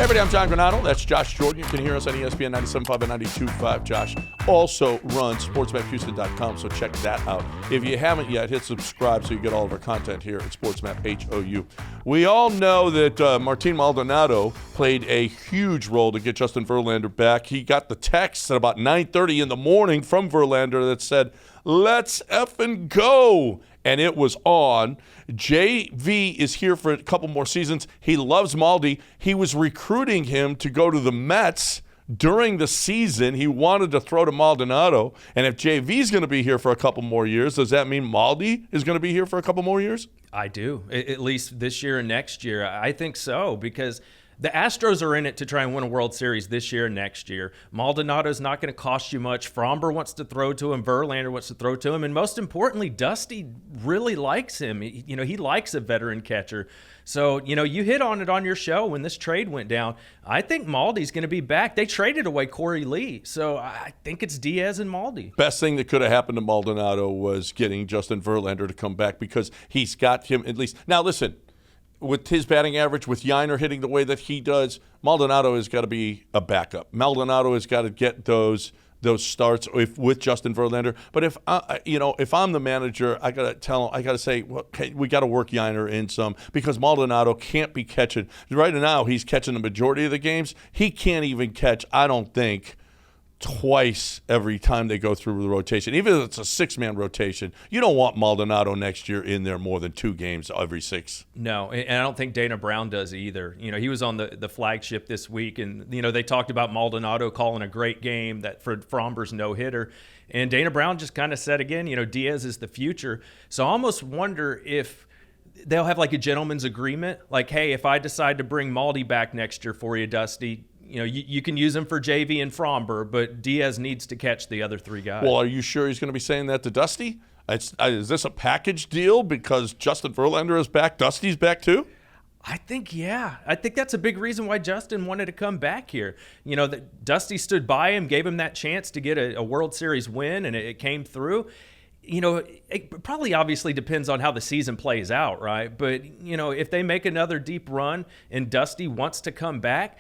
Hey everybody, I'm John Granado. That's Josh Jordan. You can hear us on ESPN 97.5 and 92.5. Josh also runs sportsmaphouston.com, so check that out. If you haven't yet, hit subscribe so you get all of our content here at SportsMap HOU. We all know that Martin Maldonado played a huge role to get Justin Verlander back. He got the text at about 9:30 in the morning from Verlander that said, "Let's effing go." And it was on. JV is here for a couple more seasons. He loves Maldi. He was recruiting him to go to the Mets during the season. He wanted to throw to Maldonado. And if JV's going to be here for a couple more years, does that mean Maldi is going to be here for a couple more years? I do, at least this year and next year. I think so, because the Astros are in it to try and win a World Series this year and next year. Maldonado's not going to cost you much. Fromber wants to throw to him. Verlander wants to throw to him. And most importantly, Dusty really likes him. He likes a veteran catcher. So, you hit on it on your show when this trade went down. I think Maldi's going to be back. They traded away Corey Lee. So I think it's Diaz and Maldi. Best thing that could have happened to Maldonado was getting Justin Verlander to come back, because he's got him at least. Now, listen. With his batting average, with Yiner hitting the way that he does, Maldonado has got to be a backup. Maldonado has got to get those starts with Justin Verlander. But if I'm the manager, I got to tell him, I got to say, well, okay, we got to work Yiner in some, because Maldonado can't be catching. Right now, he's catching the majority of the games. He can't even catch, I don't think, twice every time they go through the rotation. Even if it's a six-man rotation, you don't want Maldonado next year in there more than 2 games every 6. No, and I don't think Dana Brown does either. He was on the flagship this week, and they talked about Maldonado calling a great game that for Fromber's no-hitter. And Dana Brown just kind of said again, Diaz is the future. So I almost wonder if they'll have like a gentleman's agreement, like, hey, if I decide to bring Maldi back next year for you, Dusty, you can use him for JV and Fromber, but Diaz needs to catch the other 3 guys. Well, are you sure he's going to be saying that to Dusty? Is this a package deal because Justin Verlander is back, Dusty's back too? I think, yeah. I think that's a big reason why Justin wanted to come back here. That Dusty stood by him, gave him that chance to get a World Series win, and it came through. It probably obviously depends on how the season plays out, right? But, if they make another deep run and Dusty wants to come back,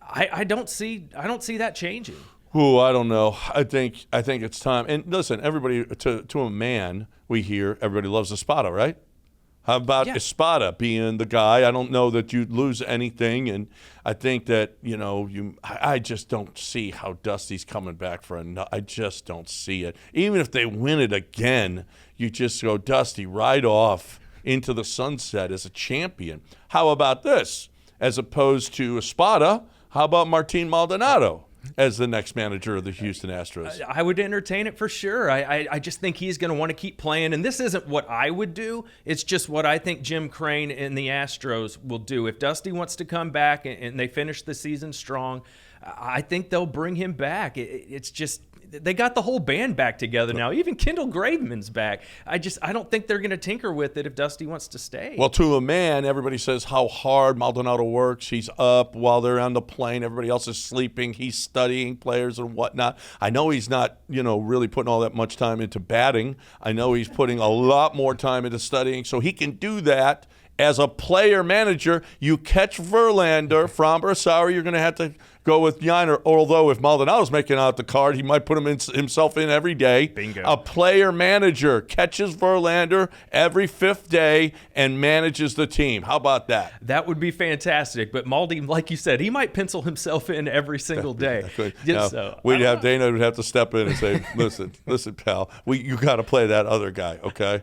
I don't see that changing. Ooh, I don't know. I think it's time. And listen, everybody, to a man, we hear everybody loves Espada, right? How about Espada being the guy? I don't know that you'd lose anything, and I think that I just don't see how Dusty's coming back for another. I just don't see it. Even if they win it again, you just go Dusty right off into the sunset as a champion. How about this? As opposed to Espada, how about Martin Maldonado as the next manager of the Houston Astros? I would entertain it for sure. I just think he's going to want to keep playing. And this isn't what I would do. It's just what I think Jim Crane and the Astros will do. If Dusty wants to come back and they finish the season strong, I think they'll bring him back. It's just they got the whole band back together now. Even Kendall Graveman's back. I don't think they're going to tinker with it if Dusty wants to stay. Well, to a man, everybody says how hard Maldonado works. He's up while they're on the plane. Everybody else is sleeping. He's studying players and whatnot. I know he's not, really putting all that much time into batting. I know he's putting a lot more time into studying, so he can do that. As a player manager, you catch Verlander, Fromber, sorry, you're going to have to go with Yiner. Although if Maldonado's making out the card, he might put himself in every day. Bingo. A player manager catches Verlander every 5th day and manages the team. How about that? That would be fantastic. But Maldi, like you said, he might pencil himself in every single day. Dana would have to step in and say, listen, pal, you got to play that other guy, okay?